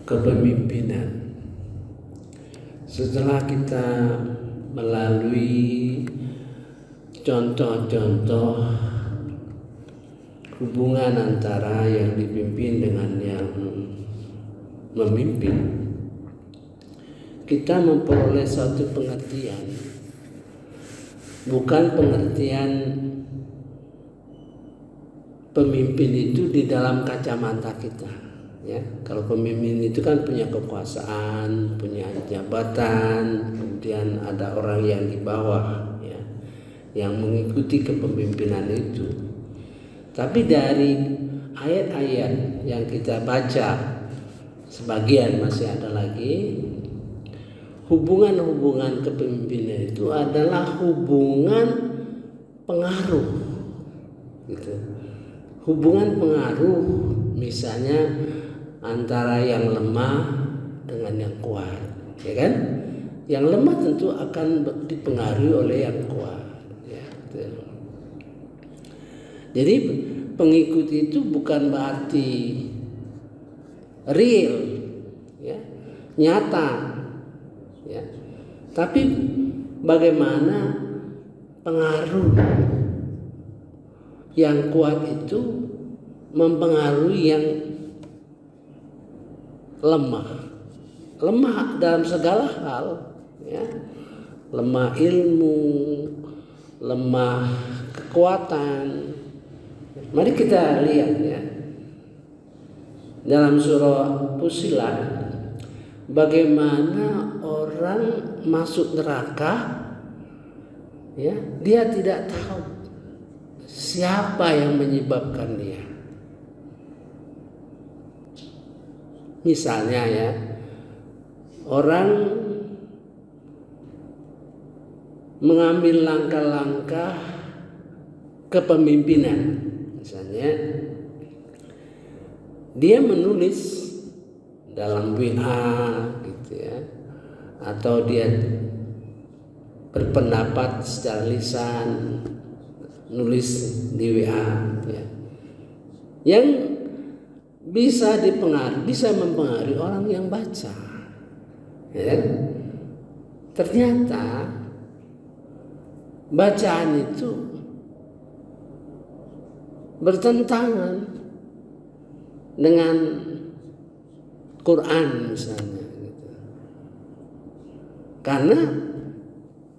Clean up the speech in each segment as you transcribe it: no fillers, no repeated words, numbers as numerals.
kepemimpinan. Setelah kita melalui contoh-contoh hubungan antara yang dipimpin dengan yang memimpin, kita memperoleh suatu pengertian, bukan pengertian pemimpin itu di dalam kacamata kita, ya. Kalau pemimpin itu kan punya kekuasaan, punya jabatan, kemudian ada orang yang di bawah, ya, yang mengikuti kepemimpinan itu. Tapi dari ayat-ayat yang kita baca, sebagian masih ada lagi, hubungan-hubungan kepemimpinan itu adalah hubungan pengaruh, gitu. Hubungan pengaruh, misalnya antara yang lemah dengan yang kuat, ya kan? Yang lemah tentu akan dipengaruhi oleh yang kuat, ya, gitu. Jadi pengikut itu bukan berarti real, ya, nyata, ya, tapi bagaimana pengaruh yang kuat itu mempengaruhi yang lemah dalam segala hal, ya, lemah ilmu, lemah kekuatan. Mari kita lihat, ya, dalam surah Fussilat, bagaimana orang masuk neraka, ya, dia tidak tahu siapa yang menyebabkan dia. Misalnya, ya, orang mengambil langkah-langkah kepemimpinan, misalnya dia menulis dalam WA, gitu, ya, atau dia berpendapat secara lisan, nulis di WA, ya, yang bisa mempengaruhi orang yang baca, ya. Ternyata bacaan itu bertentangan dengan Quran misalnya, gitu. Karena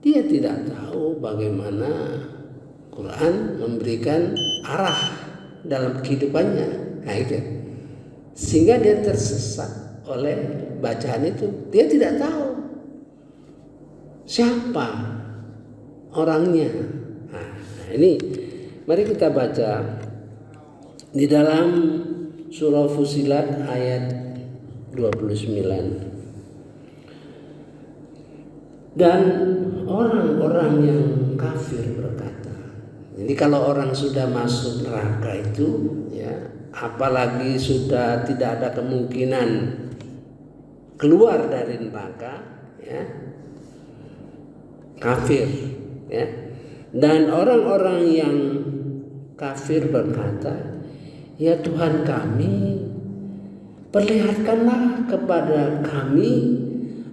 dia tidak tahu bagaimana Quran memberikan arah dalam kehidupannya, nah, itu. Sehingga dia tersesat oleh bacaan itu. Dia tidak tahu siapa orangnya. Nah, ini mari kita baca di dalam surah Fussilat ayat 29. Dan orang-orang yang kafir berkata, jadi kalau orang sudah masuk neraka itu, ya, apalagi sudah tidak ada kemungkinan keluar dari neraka, ya, kafir, ya. Dan orang-orang yang kafir berkata, ya Tuhan kami, perlihatkanlah kepada kami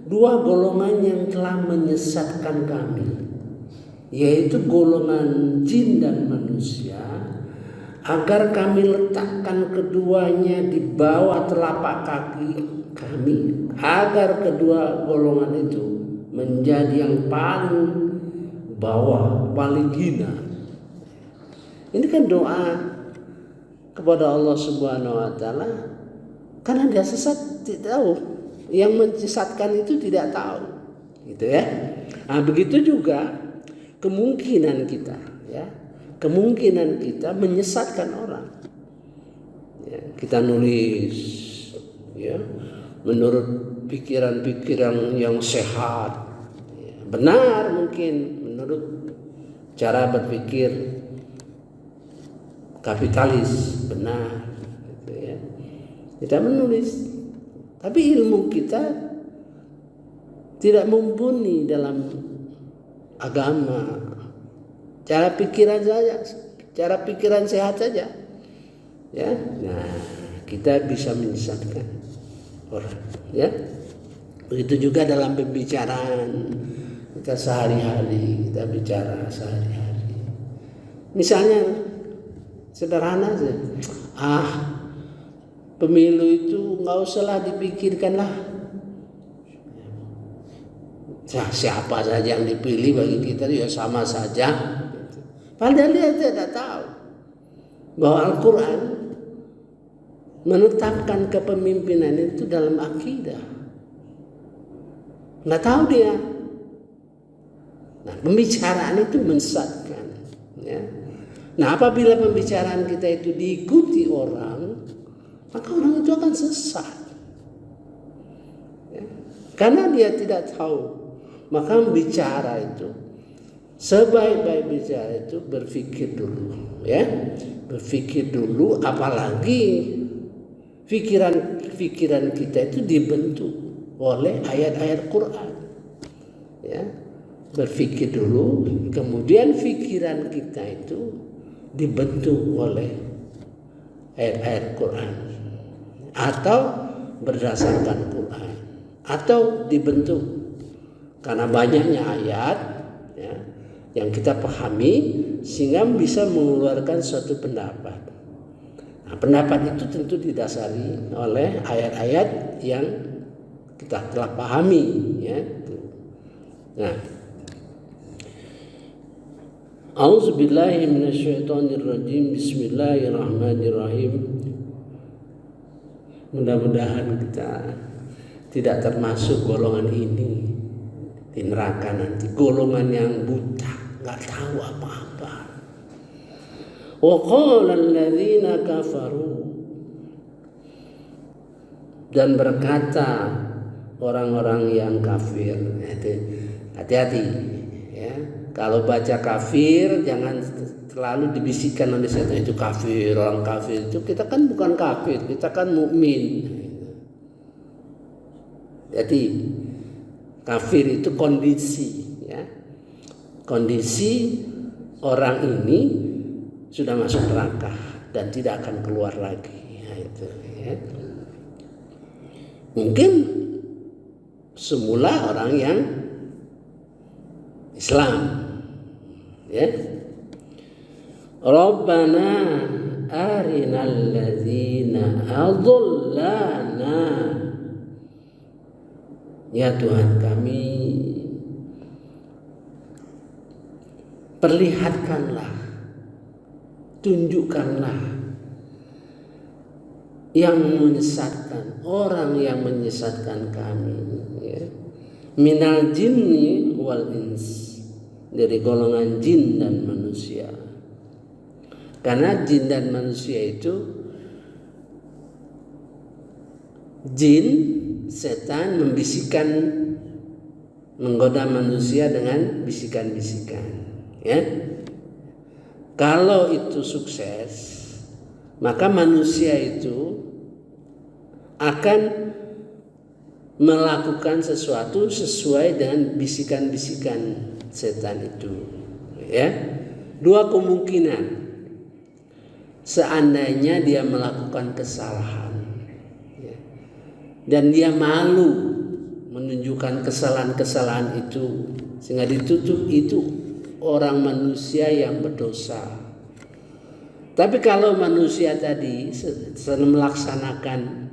dua golongan yang telah menyesatkan kami, yaitu golongan jin dan manusia, agar kami letakkan keduanya di bawah telapak kaki kami, agar kedua golongan itu menjadi yang paling bawah, paling hina. Ini kan doa kepada Allah Subhanahu wa taala, karena dia sesat, tidak tahu, yang menyesatkan itu tidak tahu, gitu, ya. Nah, begitu juga kemungkinan kita, ya, kemungkinan kita menyesatkan orang, ya, kita nulis, ya, menurut pikiran-pikiran yang sehat, ya, benar, mungkin menurut cara berpikir kapitalis, benar, gitu, ya. Kita menulis, tapi ilmu kita tidak mumpuni dalam agama. Cara pikiran saja, cara pikiran sehat saja, ya. Nah, kita bisa menyesatkan orang, ya. Begitu juga dalam pembicaraan kita sehari-hari, kita bicara sehari-hari. Misalnya sederhana saja, pemilu itu nggak usahlah dipikirkan lah. Siapa saja yang dipilih bagi kita ya sama saja. Padahal dia tidak tahu bahwa Al-Quran menetapkan kepemimpinan itu dalam akidah. Nggak tahu dia. Nah, pembicaraan itu menyesatkan. Ya. Nah, apabila pembicaraan kita itu diikuti orang, maka orang itu akan sesat. Ya. Karena dia tidak tahu. Maka bicara itu, sebaik-baik bicara itu berpikir dulu, ya, berpikir dulu. Apalagi pikiran kita itu dibentuk oleh ayat-ayat Quran, ya. Berpikir dulu, kemudian pikiran kita itu dibentuk oleh ayat-ayat Quran, atau berdasarkan Quran, atau dibentuk karena banyaknya ayat, ya, yang kita pahami sehingga bisa mengeluarkan suatu pendapat. Nah, pendapat itu tentu didasari oleh ayat-ayat yang kita telah pahami, ya. Nah, A'udzubillahi minasyaitonirrajim. Bismillahirrahmanirrahim. Mudah-mudahan kita tidak termasuk golongan ini di neraka nanti, golongan yang buta, nggak tahu apa-apa. Wa qala alladzina kafaru, dan berkata orang-orang yang kafir. Hati-hati, ya. Kalau baca kafir jangan terlalu dibisikkan oleh setan, itu kafir, orang kafir itu. Kita kan bukan kafir, kita kan mukmin. Jadi kafir itu kondisi, ya. Kondisi orang ini sudah masuk neraka dan tidak akan keluar lagi. Ya, itu, ya. Mungkin semula orang yang Islam, ya. Rabbana arinal ladzina adallana, ya Tuhan kami, perlihatkanlah, tunjukkanlah yang menyesatkan, orang yang menyesatkan kami, ya. Minal jinni wal ins, dari golongan jin dan manusia. Karena jin dan manusia itu, jin, setan membisikkan, menggoda manusia dengan bisikan-bisikan, ya. Kalau itu sukses, maka manusia itu akan melakukan sesuatu sesuai dengan bisikan-bisikan setan itu, ya. Dua kemungkinan. Seandainya dia melakukan kesalahan, ya, dan dia malu menunjukkan kesalahan-kesalahan itu, sehingga ditutup, itu orang manusia yang berdosa. Tapi kalau manusia tadi sedang melaksanakan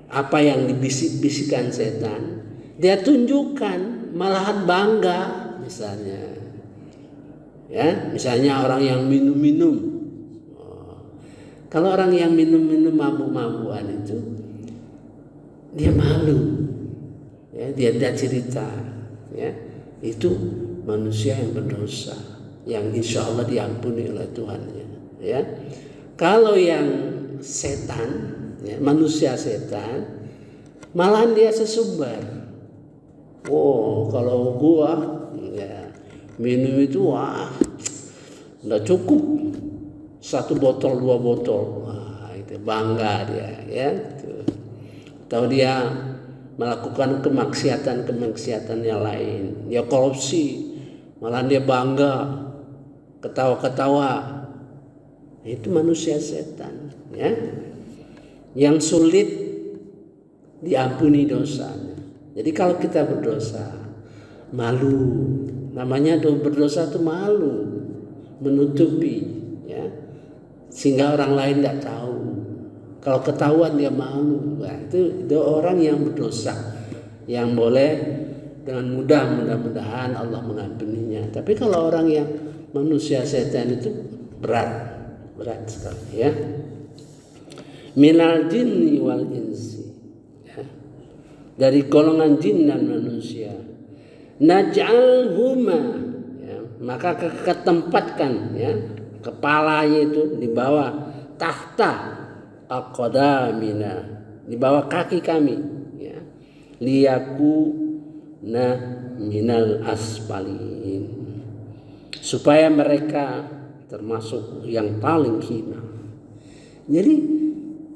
apa yang dibisik-bisikan setan, dia tunjukkan, malahan bangga, misalnya, ya, misalnya orang yang minum-minum. Kalau orang yang minum-minum mabuk-mabukan itu, dia malu, ya, dia tidak cerita, ya. Itu manusia yang berdosa, yang insya Allah diampuni oleh Tuhannya, ya. Kalau yang setan, ya, manusia setan, malahan dia sesumbar. Oh, kalau gua, ya, minum itu, wah, udah cukup 1 botol 2 botol, wah, itu bangga dia, ya. Atau dia melakukan kemaksiatan yang lain, ya korupsi, malah dia bangga, ketawa-ketawa. Itu manusia setan, ya. Yang sulit diampuni dosanya. Jadi kalau kita berdosa, malu, namanya berdosa itu malu, menutupi, ya, sehingga orang lain tidak tahu. Kalau ketahuan dia malu, nah, itu orang yang berdosa, yang boleh dengan mudah-mudahan Allah mengampuninya. Tapi kalau orang yang manusia setan itu berat sekali, ya. Minal jinni wal insi, ya, dari golongan jin dan manusia. Naj'alhuma, ya, maka ketempatkan, ya, kepalanya itu di bawah tahta aqdamina, di bawah kaki kami, ya, liyakuna minal asfalin, supaya mereka termasuk yang paling hina. Jadi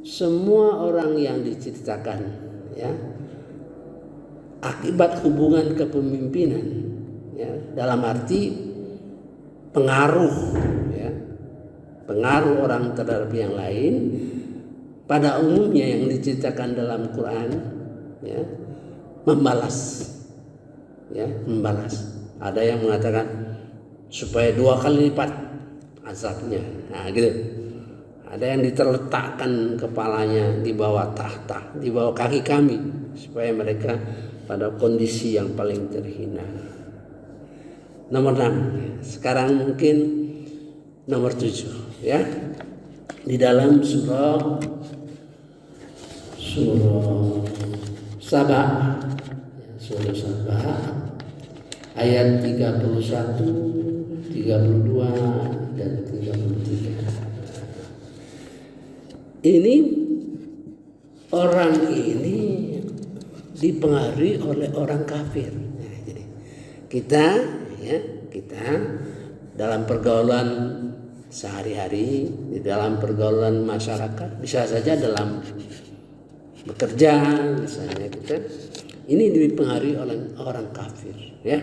semua orang yang diceritakan, ya, akibat hubungan kepemimpinan, ya, dalam arti pengaruh, ya, pengaruh orang terhadap yang lain, pada umumnya yang diceritakan dalam Quran, ya, membalas, ya, membalas. Ada yang mengatakan supaya 2 kali lipat azabnya, nah gitu. Ada yang diterletakkan kepalanya di bawah tahta, di bawah kaki kami, supaya mereka pada kondisi yang paling terhina. Nomor 6. Sekarang mungkin nomor 7, ya. Di dalam surah Saba, surah Saba ayat 31, 32 dan 33. Ini orang ini dipengaruhi oleh orang kafir. Nah, jadi kita dalam pergaulan sehari-hari, di dalam pergaulan masyarakat, bisa saja dalam bekerja, misalnya kita ini dipengaruhi oleh orang kafir, ya.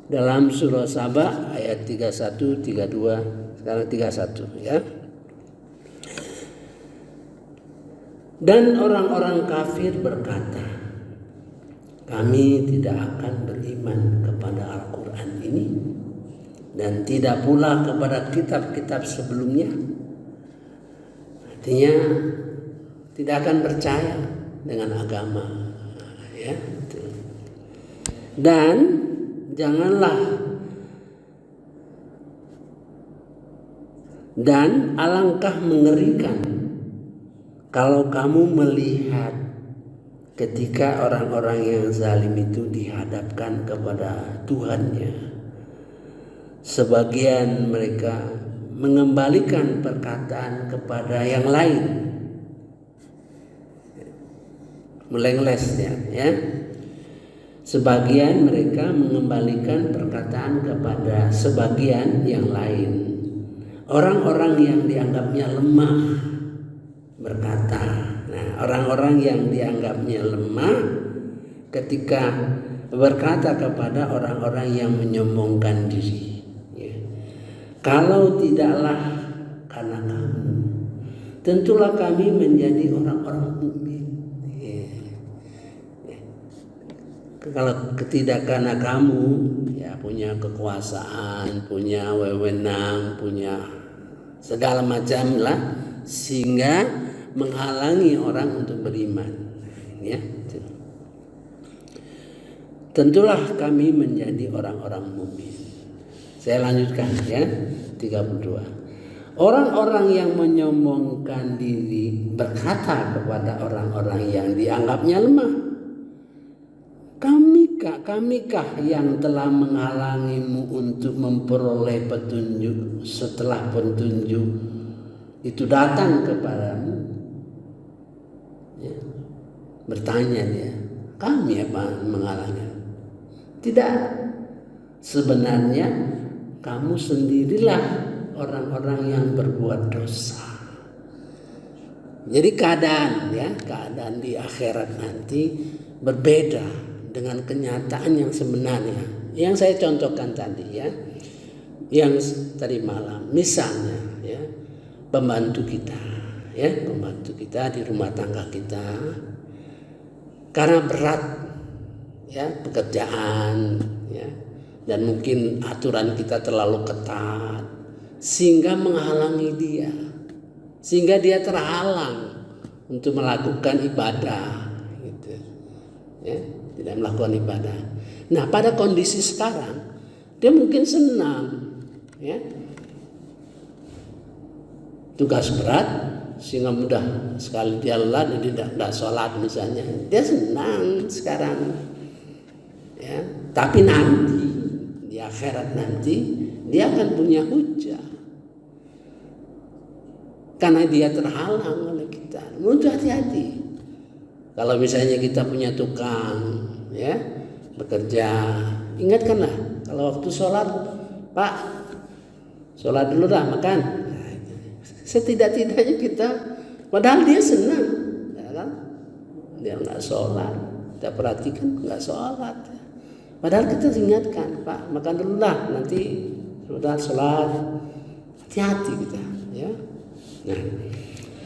Dalam surah Saba ayat 31, 32, sekarang 31, ya. Dan orang-orang kafir berkata, kami tidak akan beriman kepada Al-Quran ini dan tidak pula kepada kitab-kitab sebelumnya. Artinya tidak akan percaya dengan agama, ya. Dan alangkah mengerikan kalau kamu melihat ketika orang-orang yang zalim itu dihadapkan kepada Tuhannya. Sebagian mereka mengembalikan perkataan kepada yang lain, melenglesnya, ya. Sebagian mereka mengembalikan perkataan kepada sebagian yang lain. Orang-orang yang dianggapnya lemah berkata, nah, orang-orang yang dianggapnya lemah ketika berkata kepada orang-orang yang menyombongkan diri, ya, kalau tidaklah karena kamu, tentulah kami menjadi orang-orang mukmin. Kalau tidak karena kamu, ya, punya kekuasaan, punya wewenang, punya segala macam lah, sehingga menghalangi orang untuk beriman, ya. Tentulah kami menjadi orang-orang mukmin. Saya lanjutkan, ya, 32. Orang-orang yang menyombongkan diri berkata kepada orang-orang yang dianggapnya lemah, Kamikah yang telah menghalangimu untuk memperoleh petunjuk setelah petunjuk itu datang kepadamu? Ya. Bertanya dia, kami apa menghalangi? Tidak. Sebenarnya kamu sendirilah orang-orang yang berbuat dosa. Jadi keadaan di akhirat nanti berbeda dengan kenyataan yang sebenarnya. Yang saya contohkan tadi, ya, yang tadi malam, misalnya, ya, pembantu kita, ya, membantu kita di rumah tangga kita. Karena berat ya pekerjaan ya, dan mungkin aturan kita terlalu ketat sehingga menghalangi dia, sehingga dia terhalang untuk melakukan ibadah gitu. Ya, tidak melakukan ibadah. Nah, pada kondisi sekarang dia mungkin senang ya, tugas berat sehingga mudah sekali dia lelah, dia tidak sholat misalnya, dia senang sekarang ya. Tapi nanti di akhirat nanti dia akan punya hujah karena dia terhalang oleh kita. Untuk hati-hati kalau misalnya kita punya tukang ya bekerja, ingatkanlah kalau waktu sholat, Pak sholat dulu dah, makan. Setidak-tidaknya kita, padahal dia senang, ya kan? Dia nggak sholat, kita perhatikan nggak sholat. Padahal kita ingatkan, Pak makan dulu lah, nanti sudah sholat. Hati-hati kita, ya. Nah,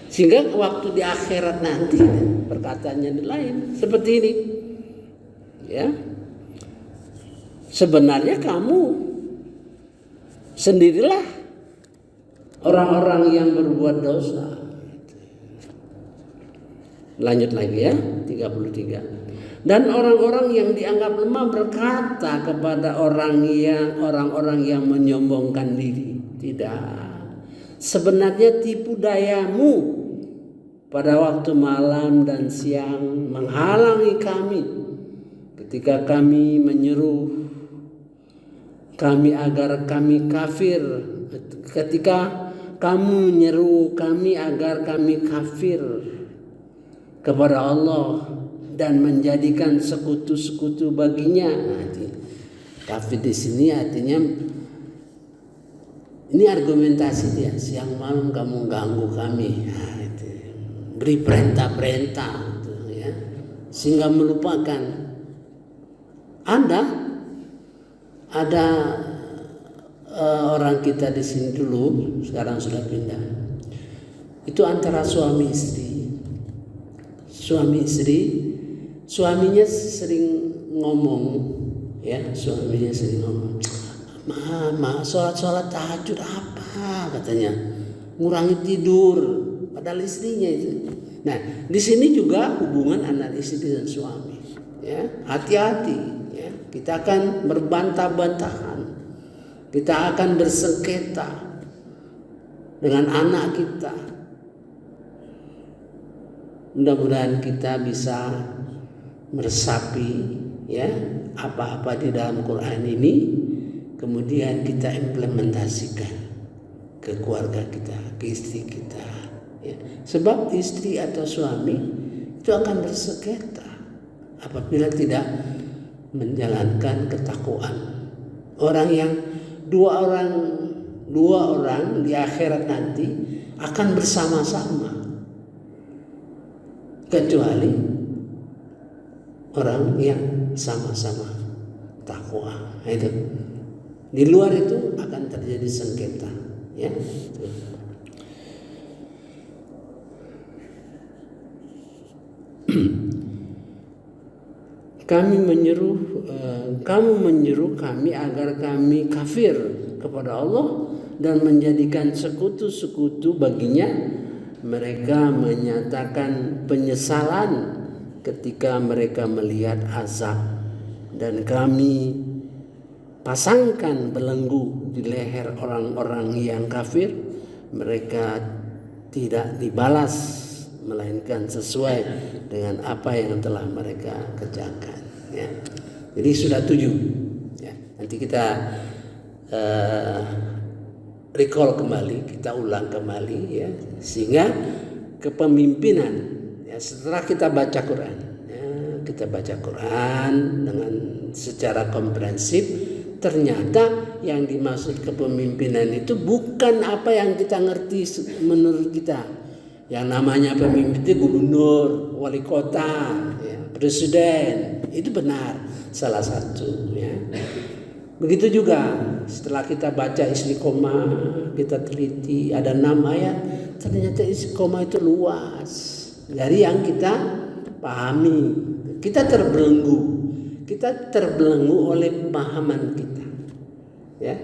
sehingga waktu di akhirat nanti perkataannya lain seperti ini, ya. Sebenarnya kamu sendirilah orang-orang yang berbuat dosa. Lanjut lagi ya, 33. Dan orang-orang yang dianggap lemah berkata kepada orang-orang yang menyombongkan diri, tidak. Sebenarnya tipu dayamu pada waktu malam dan siang menghalangi kami ketika kami menyeru kami agar kami kafir, ketika kamu menyeru kami agar kami kafir kepada Allah dan menjadikan sekutu-sekutu baginya. Kafir di sini artinya ini argumentasi dia, siang malam kamu ganggu kami, beri perintah-perintah ya, sehingga melupakan Anda. Ada orang kita di sini dulu, sekarang sudah pindah. Itu antara suami istri. Suaminya sering ngomong, ya, suaminya sering ngomong, "Mama, sholat tahajud apa?" katanya. Ngurangi tidur, padahal istrinya itu. Nah, di sini juga hubungan anak istri dan suami. Ya, hati-hati. Ya, kita akan berbantah-bantahan. Kita akan bersengketa dengan anak kita. Mudah-mudahan kita bisa meresapi ya apa-apa di dalam Quran ini, kemudian kita implementasikan ke keluarga kita, ke istri kita. Ya. Sebab istri atau suami itu akan bersengketa apabila tidak menjalankan ketakwaan. Dua orang di akhirat nanti akan bersama-sama, kecuali orang yang sama-sama takwa. Itu di luar itu akan terjadi sengketa, ya. Kamu menyeru kami agar kami kafir kepada Allah dan menjadikan sekutu-sekutu baginya. Mereka menyatakan penyesalan ketika mereka melihat azab, dan kami pasangkan belenggu di leher orang-orang yang kafir. Mereka tidak dibalas melainkan sesuai dengan apa yang telah mereka kerjakan. Ya. Jadi sudah 7. Ya. Nanti kita recall kembali, kita ulang kembali, ya, sehingga kepemimpinan. Ya, setelah kita baca Quran, ya, kita baca Quran dengan secara komprehensif, ternyata yang dimaksud kepemimpinan itu bukan apa yang kita ngerti menurut kita. Yang namanya pemimpin itu gubernur, wali kota, ya, presiden, itu benar salah satu. Ya. Begitu juga setelah kita baca Istiqomah, kita teliti ada 6 ayat, ternyata istiqomah itu luas dari yang kita pahami. Kita terbelenggu oleh pemahaman kita, ya.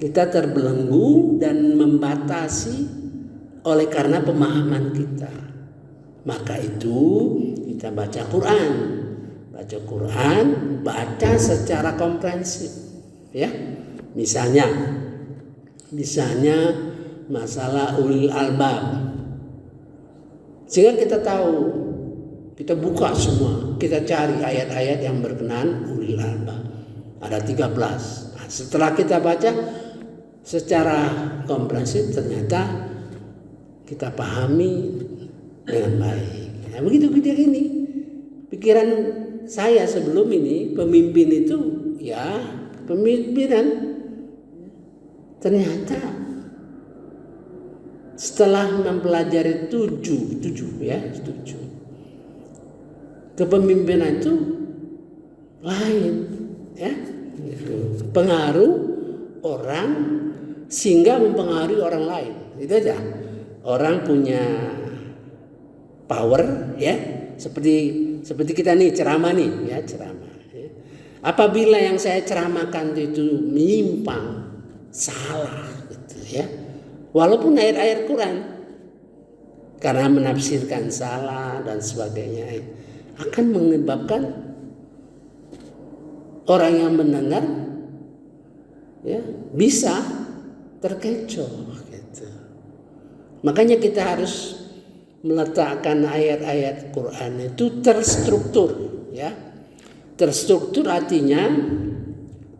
Kita terbelenggu dan membatasi oleh karena pemahaman kita. Maka itu kita baca Quran, baca secara komprehensif, ya. Misalnya masalah ulil albab. Sehingga kita tahu, kita buka semua, kita cari ayat-ayat yang berkenaan ulil albab. Ada 13. Nah, setelah kita baca secara komprehensif, ternyata kita pahami dengan baik. Nah, begitu ini. Pikiran saya sebelum ini, pemimpin itu ya pemimpinan. Ternyata setelah mempelajari tujuh kepemimpinan itu lain, ya. Pengaruh orang sehingga mempengaruhi orang lain. Itu aja. Orang punya power, ya. Seperti kita nih ceramah nih, ya, ceramah. Ya. Apabila yang saya ceramahkan itu menyimpang, salah, gitu, ya. Walaupun ayat-ayat Quran, karena menafsirkan salah dan sebagainya, akan menyebabkan orang yang mendengar, ya, bisa terkecoh, gitu. Makanya kita harus meletakkan ayat-ayat Quran itu terstruktur, ya. Terstruktur artinya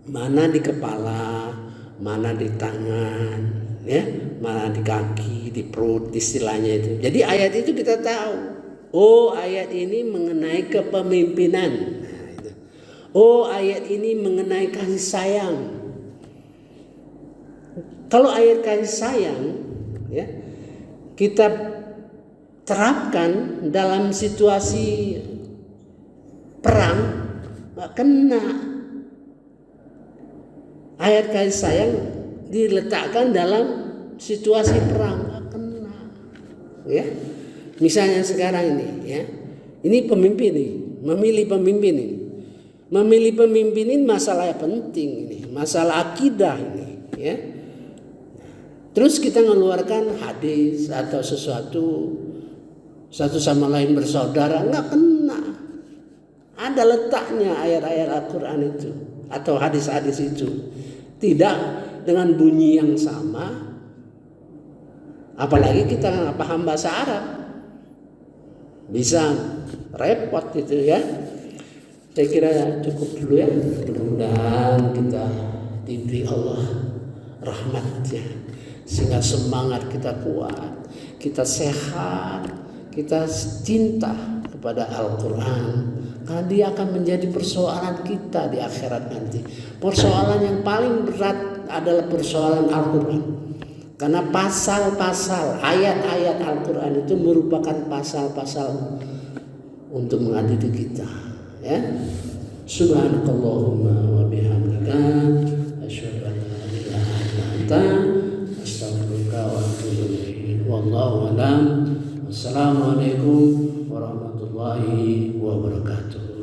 mana di kepala, mana di tangan, ya, mana di kaki, di perut, istilahnya itu. Jadi ayat itu kita tahu, oh ayat ini mengenai kepemimpinan. Nah, itu. Oh ayat ini mengenai kasih sayang. Kalau ayat kasih sayang, ya, kita terapkan dalam situasi perang, nggak kena. Ayat kasih sayang diletakkan dalam situasi perang, nggak kena, ya. Misalnya sekarang ini, ya, ini pemimpin nih, memilih pemimpin ini masalah yang penting ini, masalah akidah ini, ya. Terus kita mengeluarkan hadis atau sesuatu satu sama lain bersaudara, nggak kena. Ada letaknya ayat-ayat Al-Quran itu atau hadis-hadis itu, tidak dengan bunyi yang sama. Apalagi kita nggak paham bahasa Arab, bisa repot itu, ya. Saya kira cukup dulu, ya. Mudah-mudahan kita diberi Allah rahmatnya sehingga semangat kita kuat, kita sehat, kita cinta kepada Al-Quran, karena dia akan menjadi persoalan kita di akhirat nanti. Persoalan yang paling berat adalah persoalan Al-Quran, karena pasal-pasal ayat-ayat Al-Quran itu merupakan pasal-pasal untuk mengadili kita, ya. Subhanakallahumma wa bihamdika asyhadu an la ilaha illa anta astaghfiruka wa atubu ilaik. Wallahu a'lam. Assalamualaikum warahmatullahi wabarakatuh.